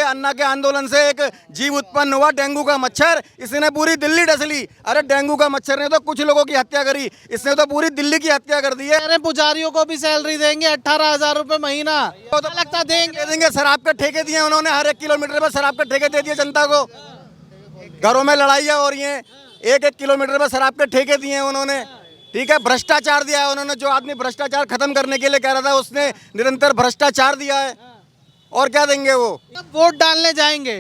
अन्ना के आंदोलन से एक जीव उत्पन्न हुआ, डेंगू का मच्छर, इसने पूरी दिल्ली डस ली। अरे डेंगू का मच्छर ने तो कुछ लोगों की हत्या करी, इसने तो पूरी दिल्ली की हत्या कर दी है। अरे पुजारियों को भी सैलरी देंगे 18,000 रुपए महीना, तो लगता देंगे देंगे। शराब के ठेके दिए उन्होंने, हर 1 किलोमीटर पर शराब के ठेके दे दिए जनता को। घरों में लड़ाइयाँ हो रही हैं, 1-1 किलोमीटर पर शराब के ठेके दिए हैं उन्होंने। ठीक है, भ्रष्टाचार दिया है उन्होंने। जो आदमी भ्रष्टाचार खत्म करने के लिए कह रहा था, उसने निरंतर भ्रष्टाचार दिया है। और क्या देंगे वो? वोट डालने जाएंगे,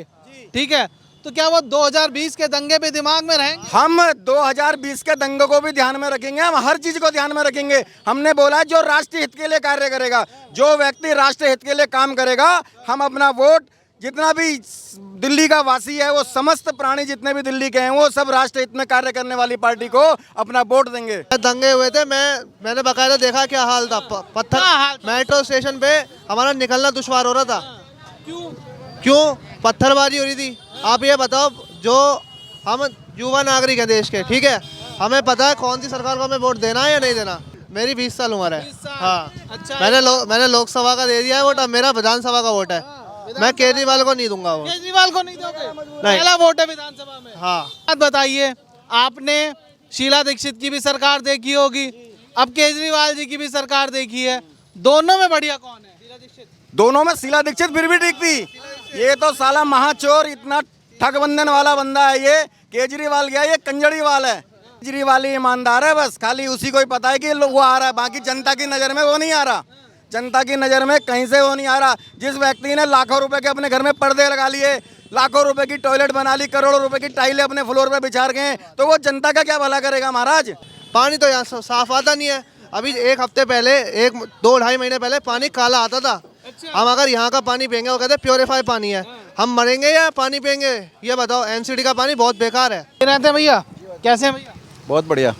ठीक है, तो क्या वो 2020 के दंगे भी दिमाग में रहेंगे? हम 2020 के दंगे को भी ध्यान में रखेंगे, हम हर चीज को ध्यान में रखेंगे। हमने बोला जो राष्ट्रीय हित के लिए कार्य करेगा, जो व्यक्ति राष्ट्रीय हित के लिए काम करेगा, हम अपना वोट, जितना भी दिल्ली का वासी है, वो समस्त प्राणी जितने भी दिल्ली के हैं, वो सब राष्ट्र हित में कार्य करने वाली पार्टी को अपना वोट देंगे। दंगे हुए थे, मैंने बकायदा देखा क्या हाल था। पत्थर मेट्रो स्टेशन पे हमारा निकलना दुश्वार हो रहा था। क्यों? पत्थरबाजी हो रही थी। आप ये बताओ, जो हम युवा नागरिक हैं देश के, ठीक है, हमें पता है कौन सी सरकार को हमें वोट देना है या नहीं देना। मेरी 20 साल उम्र है। हाँ, अच्छा, मैंने लोकसभा का दे दिया है वोट, अब मेरा विधानसभा का वोट है। मैं केजरीवाल को नहीं दूंगा वो। केजरीवाल को नहीं दोगे? पहला वोट है विधानसभा में। हाँ, बात बताइए, आपने शीला दीक्षित की भी सरकार देखी होगी, अब केजरीवाल जी की भी सरकार देखी है, दोनों में बढ़िया कौन है? दोनों में शीला दीक्षित फिर भी ठीक थी। ये तो साला महाचोर, इतना ठगबंधन वाला बंदा है ये केजरीवाल। गया ये कंजड़ीवाल है। केजरीवाल ही ईमानदार है, बस खाली उसी को ही पता है कि वो आ रहा है, बाकी जनता की नज़र में वो नहीं आ रहा। जनता की नज़र में कहीं से वो नहीं आ रहा। जिस व्यक्ति ने लाखों रुपए के अपने घर में पर्दे लगा लिए, लाखों रुपए की टॉयलेट बना ली, करोड़ों रुपए की टाइलें अपने फ्लोर पे बिछा गए, तो वो जनता का क्या भला करेगा महाराज? पानी तो यहाँ साफ आता नहीं है। अभी 1 हफ्ते पहले, 2-2.5 महीने पहले पानी काला आता था। हम अगर यहाँ का पानी पियेंगे, वो कहते हैं प्योरीफाई पानी है, हम मरेंगे या पानी पियेंगे? ये बताओ। एनसीडी का पानी बहुत बेकार है। रहते हैं भैया, कैसे हैं भैया? बहुत बढ़िया।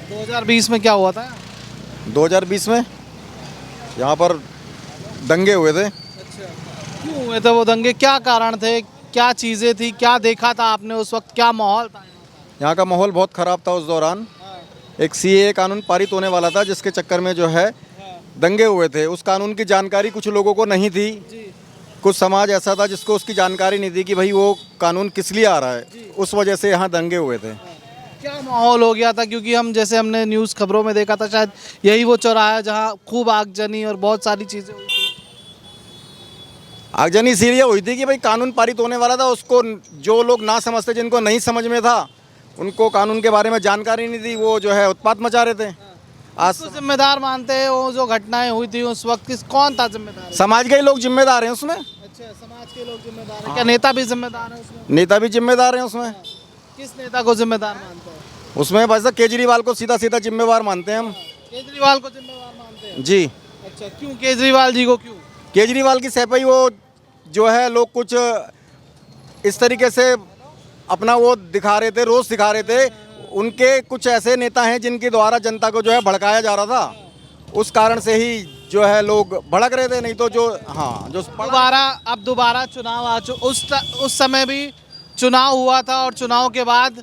2020 में क्या हुआ था? 2020 में यहाँ पर दंगे हुए थे। अच्छा, क्यों हुए थे वो दंगे? क्या कारण थे, क्या चीज़ें थी, क्या देखा था आपने उस वक्त, क्या माहौल था? यहाँ का माहौल बहुत ख़राब था उस दौरान। एक सीएए कानून पारित होने वाला था, जिसके चक्कर में जो है दंगे हुए थे। उस कानून की जानकारी कुछ लोगों को नहीं थी। कुछ समाज ऐसा था जिसको उसकी जानकारी नहीं थी कि भाई वो कानून किस लिए आ रहा है। उस वजह से यहाँ दंगे हुए थे। क्या माहौल हो गया था? क्योंकि हम जैसे हमने न्यूज़ खबरों में देखा था, शायद यही वो चौराहा जहाँ खूब आगजनी और बहुत सारी चीज़ें हुई थी। आगजनी इसीलिए हुई थी कि भाई कानून पारित होने वाला था, उसको जो लोग ना समझते, जिनको नहीं समझ में था, उनको कानून के बारे में जानकारी नहीं थी, वो जो है उत्पात मचा रहे थे। आज तो जिम्मेदार मानते हैं वो जो घटनाएं हुई थी उस वक्त, कौन था जिम्मेदार? समाज के ही लोग जिम्मेदार हैं उसमें। अच्छा, समाज के लोग जिम्मेदार हैं। क्या नेता भी जिम्मेदार हैं उसमें? नेता भी जिम्मेदार हैं उसमें। किस नेता को जिम्मेदार मानते हैं? उसमें बस केजरीवाल को सीधा सीधा जिम्मेवार मानते हैं हम। केजरीवाल को जिम्मेदार मानते हैं? जी। अच्छा, क्यों केजरीवाल जी को? क्यों? केजरीवाल की सफाई, वो जो है लोग कुछ इस तरीके से अपना वो दिखा रहे थे, रोष दिखा रहे थे। उनके कुछ ऐसे नेता हैं जिनके द्वारा जनता को जो है भड़काया जा रहा था, उस कारण से ही जो है लोग भड़क रहे थे। नहीं तो जो जो दोबारा चुनाव उस समय भी चुनाव हुआ था और चुनाव के बाद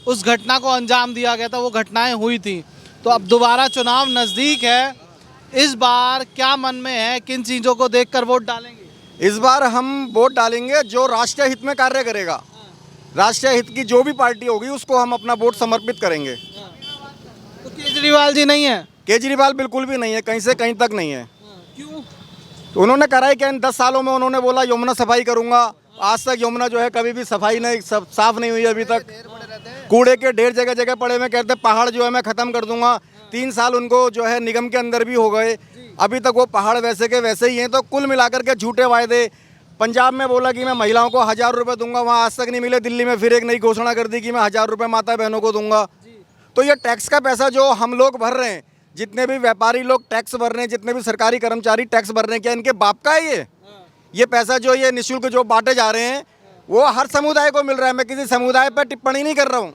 उस घटना को अंजाम दिया गया था, वो घटनाएं हुई थी। तो अब दोबारा चुनाव नज़दीक है, इस बार क्या मन में है, किन चीज़ों को देखकर वोट डालेंगे? इस बार हम वोट डालेंगे जो राष्ट्रीय हित में कार्य करेगा। राष्ट्रीय हित की जो भी पार्टी होगी उसको हम अपना वोट समर्पित करेंगे। तो केजरीवाल जी नहीं है? केजरीवाल बिल्कुल भी नहीं है, कहीं से कहीं तक नहीं है। क्यों? तो उन्होंने कराई क्या? इन 10 सालों में उन्होंने बोला यमुना सफाई करूंगा, आज तक यमुना जो है कभी भी सफाई नहीं, साफ नहीं हुई अभी तक। कूड़े के ढेर जगह जगह पड़े हुए, कहते पहाड़ जो है मैं ख़त्म कर दूंगा। 3 साल उनको जो है निगम के अंदर भी हो गए, अभी तक वो पहाड़ वैसे के वैसे ही हैं। तो कुल मिलाकर के झूठे वायदे। पंजाब में बोला कि मैं महिलाओं को 1000 रुपये दूंगा, वहाँ आज तक नहीं मिले। दिल्ली में फिर एक नई घोषणा कर दी कि मैं 1000 रुपये माता बहनों को दूंगा। तो ये टैक्स का पैसा जो हम लोग भर रहे हैं, जितने भी व्यापारी लोग टैक्स भर रहे हैं, जितने भी सरकारी कर्मचारी टैक्स भर रहे हैं, क्या इनके बाप का है ये पैसा जो ये निःशुल्क जो बांटे जा रहे हैं, वो हर समुदाय को मिल रहा है। मैं किसी समुदाय पर टिप्पणी नहीं कर रहा हूँ,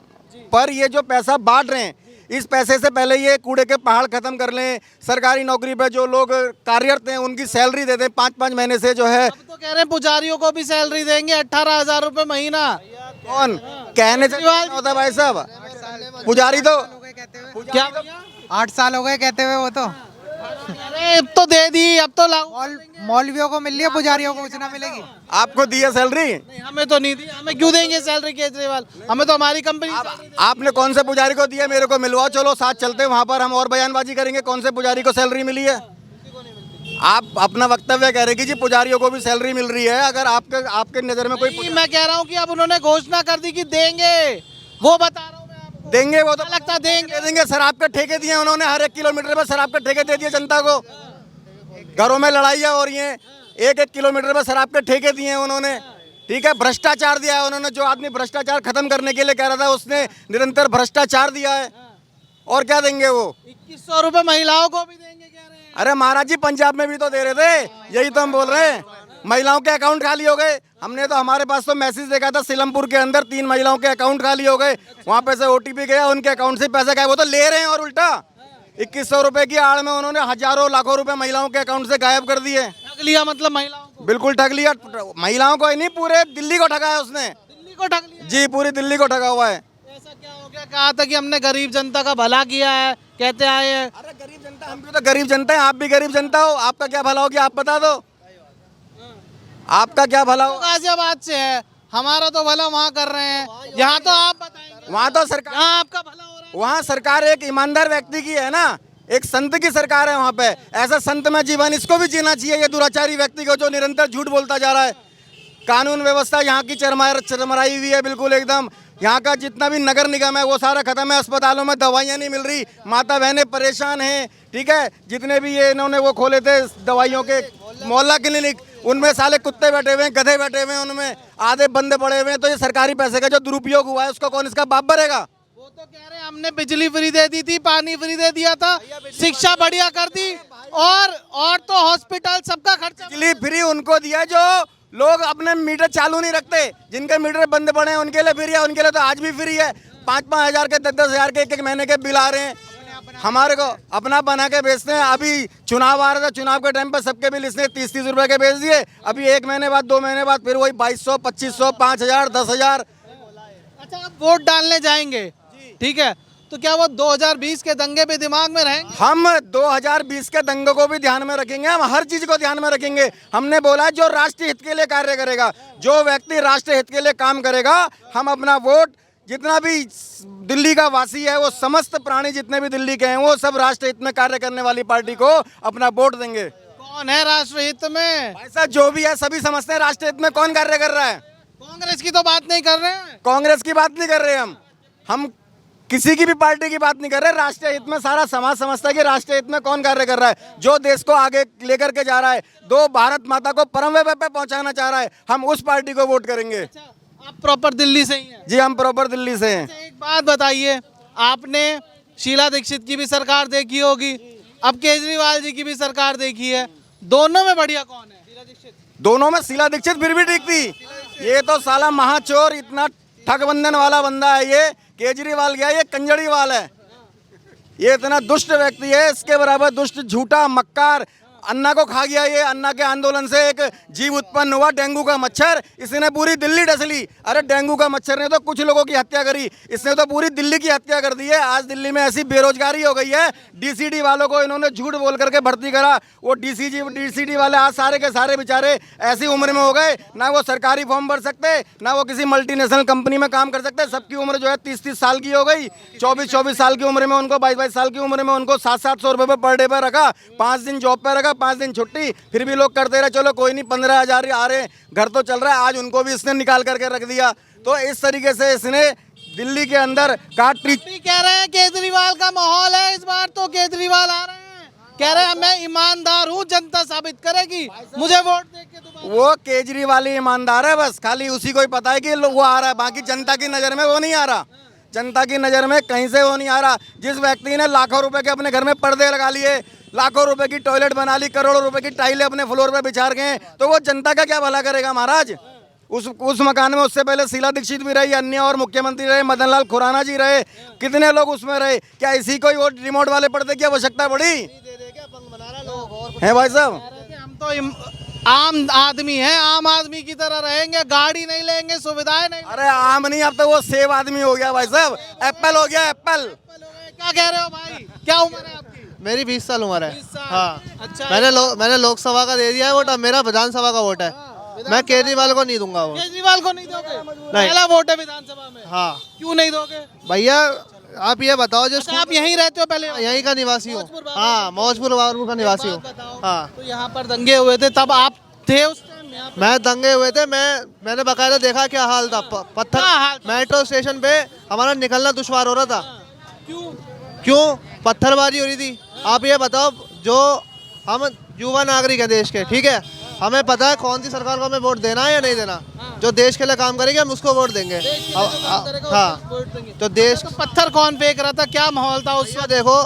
पर ये जो पैसा बांट रहे हैं, इस पैसे से पहले ये कूड़े के पहाड़ खत्म कर लें। सरकारी नौकरी पे जो लोग कार्यरत हैं उनकी सैलरी दे दें 5-5 महीने से जो है। अब तो कह रहे हैं पुजारियों को भी सैलरी देंगे 18,000 रुपए महीना। कौन कहने से होता है भाई साहब? पुजारी तो क्या? 8 साल हो गए कहते हुए वो तो। अरे अब तो दे दी, अब तो लागू। मौलवियों को मिल रही है, पुजारियों को कुछ ना मिलेगी। आपको दी है सैलरी? नहीं, हमें तो नहीं दी, हमें क्यों देंगे सैलरी केजरीवाल, हमें तो हमारी कंपनी। आपने कौन से पुजारी को दिया? मेरे को मिलवाओ, चलो साथ चलते हैं वहां पर, हम और बयानबाजी करेंगे कौन से पुजारी को सैलरी मिली है। आप अपना वक्तव्य कह रहे कि जी पुजारियों को भी सैलरी मिल रही है, अगर आपके आपके नजर में कोई नहीं, मैं कह रहा हूँ कि अब उन्होंने घोषणा कर दी कि देंगे, वो बता रहा हूँ मैं आपको। देंगे, वो तो लगता देंगे। देंगे। शराब के ठेके दिए उन्होंने, हर 1 किलोमीटर में शराब के ठेके दे दिए जनता को। घरों में लड़ाइयाँ हो रही हैं, 1-1 किलोमीटर में शराब के ठेके दिए हैं उन्होंने। ठीक है, भ्रष्टाचार दिया है उन्होंने। जो आदमी भ्रष्टाचार खत्म करने के लिए कह रहा था, उसने निरंतर भ्रष्टाचार दिया है। और क्या देंगे वो? 2100 रुपए महिलाओं को भी देंगे कह रहे हैं। अरे महाराज जी, पंजाब में भी तो दे रहे थे, यही तो हम बोल रहे हैं। महिलाओं के अकाउंट खाली हो गए। हमने तो, हमारे पास तो मैसेज देखा था, सिलमपुर के अंदर 3 महिलाओं के अकाउंट खाली हो गए। वहां पे से OTP गया, उनके अकाउंट से पैसे गए। वो तो ले रहे हैं और उल्टा 2100 रुपए की आड़ में उन्होंने हजारों लाखों रुपए महिलाओं के अकाउंट से गायब कर दिए। ठग लिया मतलब महिलाओं को। बिल्कुल ठग लिया। महिलाओं को ही नहीं, पूरे दिल्ली को ठगा है उसने। दिल्ली को ठग लिया। जी, पूरी दिल्ली को ठगा हुआ है। ऐसा क्या हो गया? कहा था कि हमने गरीब जनता का भला किया है, कहते आए हैं। अरे गरीब जनता, हम भी तो गरीब जनता है, आप भी गरीब जनता हो। आपका क्या भला हो गया, आप बता दो, आपका क्या भला हो? गाजियाबाद से है, हमारा तो भला वहाँ कर रहे हैं, यहाँ तो आप बताएंगे। वहाँ तो सरकार, यहाँ आपका भला हो रहा है। वहाँ सरकार एक ईमानदार व्यक्ति की है ना, एक संत की सरकार है वहाँ पे। ऐसा संत में जीवन इसको भी जीना चाहिए, ये दुराचारी व्यक्ति को जो निरंतर झूठ बोलता जा रहा है। कानून व्यवस्था यहाँ की चरमराई हुई है बिल्कुल एकदम। यहाँ का जितना भी नगर निगम है वो सारा खत्म है। अस्पतालों में दवाइयाँ नहीं मिल रही, माता बहनें परेशान हैं। ठीक है, जितने भी ये इन्होंने वो खोले थे दवाइयों के मोहल्ला क्लिनिक, उनमें साले कुत्ते बैठे हुए हैं, गधे बैठे हुए हैं, उनमें आधे बंदे पड़े हुए हैं। तो ये सरकारी पैसे का जो दुरुपयोग हुआ है उसको कौन इसका बाप भरेगा? वो तो कह रहे हैं हमने बिजली फ्री दे दी थी, पानी फ्री दे दिया था, शिक्षा बढ़िया कर दी, और तो हॉस्पिटल सबका खर्चा। बिजली फ्री उनको दिया जो लोग अपने मीटर चालू नहीं रखते, जिनके मीटर बंद पड़े हैं उनके लिए फ्री है। उनके लिए तो आज भी फ्री है। 5-5 हज़ार के, 10-10 हज़ार के, 1-1 महीने के बिल आ रहे हैं। हमारे को अपना बना के बेचते हैं। अभी चुनाव आ रहा था, चुनाव के टाइम पर सबके बिल इसने 30-30 रुपए के बेच दिए। अभी 1 महीने बाद, 2 महीने बाद फिर वही 2200, 2500, 5000, 10,000। अच्छा, आप वोट डालने जाएंगे, ठीक है, तो क्या वो 2020 के दंगे पे दिमाग में रहेंगे? हम 2020 के दंगे को भी ध्यान में रखेंगे, हम हर चीज को ध्यान में रखेंगे। हमने बोला जो राष्ट्रीय हित के लिए कार्य करेगा, जो व्यक्ति राष्ट्रीय हित के लिए काम करेगा, हम अपना वोट, जितना भी दिल्ली का वासी है, वो समस्त प्राणी जितने भी दिल्ली के हैं, वो सब राष्ट्र हित में कार्य करने वाली पार्टी को अपना वोट देंगे। कौन है राष्ट्र हित में? ऐसा जो भी है सभी समझते हैं राष्ट्र हित में कौन कार्य कर रहा है। कांग्रेस की तो बात नहीं कर रहे हैं। कांग्रेस की बात नहीं कर रहे हम किसी की भी पार्टी की बात नहीं कर रहे। राष्ट्रीय हित में सारा समाज समझता है कि राष्ट्रीय हित में कौन कार्य कर रहा है, जो देश को आगे लेकर के जा रहा है, दो भारत माता को परम वेब पे पहुंचाना चाह रहा है, हम उस पार्टी को वोट करेंगे। अच्छा, आप प्रॉपर दिल्ली से ही हैं? जी, हम प्रॉपर दिल्ली से हैं। एक बात बताइए, आपने शीला दीक्षित की भी सरकार देखी होगी, अब केजरीवाल जी की भी सरकार देखी है, दोनों में बढ़िया कौन है? शीला दीक्षित। दोनों में शीला दीक्षित फिर भी ठीक थी। ये तो साला महाचोर, इतना ठगबंधन वाला बंदा है ये केजरीवाल। गया ये कंजड़ीवाल है, ये इतना दुष्ट व्यक्ति है, इसके बराबर दुष्ट, झूठा, मक्कार। अन्ना को खा गया ये। अन्ना के आंदोलन से एक जीव उत्पन्न हुआ, डेंगू का मच्छर, इसने पूरी दिल्ली डस ली। अरे डेंगू का मच्छर ने तो कुछ लोगों की हत्या करी, इसने तो पूरी दिल्ली की हत्या कर दी है। आज दिल्ली में ऐसी बेरोजगारी हो गई है, डीसीडी वालों को इन्होंने झूठ बोल करके भर्ती करा। वो डीसीडी वाले आज सारे के सारे बेचारे ऐसी उम्र में हो गए, ना वो सरकारी फॉर्म भर सकते, ना वो किसी मल्टीनेशनल कंपनी में काम कर सकते। सबकी उम्र जो है 30-30 साल की हो गई। 24-24 साल की उम्र में उनको, 22-22 साल की उम्र में उनको 700-700 रुपये पर डे पर रखा, 5 दिन जॉब पर रखा, 5 दिन छुट्टी, फिर भी लोग करते रहे, चलो कोई नहीं 15,000 आ रहे, घर तो चल रहा है। आज उनको भी इसने निकाल करके रख दिया। तो इस तरीके से इसने दिल्ली के अंदर कह रहे हैं केजरीवाल का माहौल है, इस बार तो केजरीवाल आ रहे हैं, कह रहे हैं मैं ईमानदार हूँ, जनता साबित करेगी, मुझे वोट दे के दोबारा। वो केजरीवाल ही ईमानदार है, बस खाली उसी को ही पता है कि वो आ रहा है, बाकी जनता की नज़र में वो नहीं आ रहा। जनता की नज़र में कहीं से वो नहीं आ रहा। जिस व्यक्ति ने लाखों रुपए के अपने घर में पर्दे लगा लिए, लाखों रुपए की टॉयलेट बना ली, करोड़ों रुपए की टाइलें अपने फ्लोर पे बिछा गए, तो वो जनता का क्या भला करेगा महाराज। उस मकान में उससे पहले शीला दीक्षित भी रही, अन्य और मुख्यमंत्री रहे, मदन लाल खुराना जी रहे, कितने लोग उसमें रहे। क्या इसी को ही वो रिमोट वाले पर्दे की आवश्यकता पड़ी है भाई साहब? हम तो आम आदमी है, आम आदमी की तरह रहेंगे, गाड़ी नहीं लेंगे, सुविधाएं नहीं। अरे आम नहीं, अब तो वो सेब आदमी हो गया भाई साहब, एप्पल हो गया, एप्पल। क्या कह रहे हो भाई, क्या उम्र है आपकी? मेरी 20 साल उम्र है 20 साल। हाँ अच्छा मैंने लोकसभा का दे दिया है वोट, अब मेरा विधानसभा का वोट है। मैं केजरीवाल को नहीं दूंगा वो। केजरीवाल को नहीं दोगे? पहला वोट है विधानसभा में। हाँ क्यों नहीं दोगे? भैया आप ये बताओ जो अच्छा, आप यहीं रहते हो पहले? यहीं का निवासी हूँ। मौजपुर बाबा। हाँ मौजपुर बाबरपुर का निवासी हूँ। बात बताओ, हाँ तो यहाँ पर दंगे हुए थे तब आप थे उस टाइम यहाँ पे? मैं दंगे हुए थे, मैंने बकायदा देखा क्या हाल था। पत्थर क्या हाल था? मेट्रो स्टेशन पे हमारा निकलना दुश्वार हो रहा था। क्यों? क्यों? पत्थरबाजी हो रही थी। आप ये बताओ जो हम युवा नागरिक हैं देश के, ठीक है, हमें पता है कौन सी सरकार को हमें वोट देना है या नहीं देना। जो देश के लिए काम करेगी हम उसको वोट देंगे। हाँ तो देश तो पत्थर कौन फेंक रहा था? क्या माहौल था उस भैया देखो,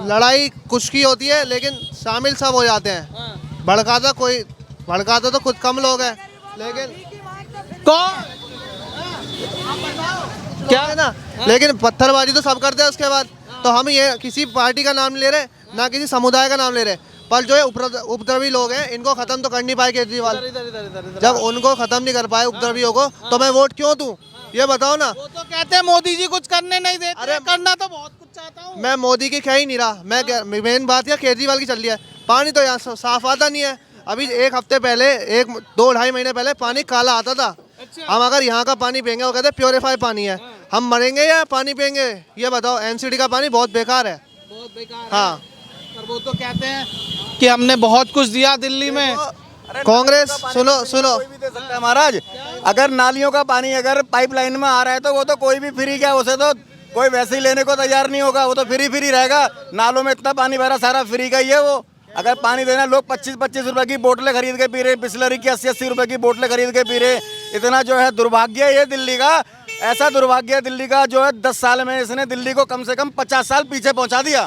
लड़ाई कुछ की होती है लेकिन शामिल सब हो जाते हैं। भड़काता तो कुछ कम लोग हैं, लेकिन कौन? क्या है ना, लेकिन पत्थरबाजी तो सब करते हैं उसके बाद। तो हम ये किसी पार्टी का नाम ले रहे ना किसी समुदाय का नाम ले रहे, पर जो ये उपद्रवी लोग हैं इनको खत्म तो कर नहीं पाए केजरीवाल। जब उनको खत्म नहीं कर पाए उपद्रवियों को, तो मैं वोट क्यों दूं? ये बताओ ना। वो तो कहते हैं मोदी जी कुछ करने नहीं देते। अरे करना तो बहुत कुछ चाहता हूँ। मैं मोदी की कह ही नहीं रहा, मैं मेन बात क्या केजरीवाल की चल रही है। पानी तो यहाँ साफ आता नहीं है। अभी एक हफ्ते पहले, 2-2.5 महीने पहले पानी काला आता था। हम अगर यहाँ का पानी पियेंगे, वो कहते हैं प्योरीफाई पानी है, हम मरेंगे या पानी पियेंगे? ये बताओ। एनसीडी का पानी बहुत बेकार है। बहुत बेकार। हाँ पर वो तो कहते हैं कि हमने बहुत कुछ दिया दिल्ली में। कांग्रेस सुनो कोई भी दे सकता है महाराज। अगर नालियों का पानी अगर पाइपलाइन में आ रहा है तो वो तो कोई भी फ्री, क्या उसे तो कोई वैसे ही लेने को तैयार नहीं होगा। वो तो फ्री रहेगा। नालों में इतना पानी भरा, सारा फ्री का ही है वो। अगर पानी देना, लोग 25-25 रुपए की बोतलें खरीद के पी रहे, बिस्लरी की 80-80 रुपए की बोतलें खरीद के पी रहे। इतना जो है दुर्भाग्य है ये दिल्ली का। ऐसा दुर्भाग्य है दिल्ली का जो है 10 साल में इसने दिल्ली को कम से कम 50 साल पीछे पहुंचा दिया।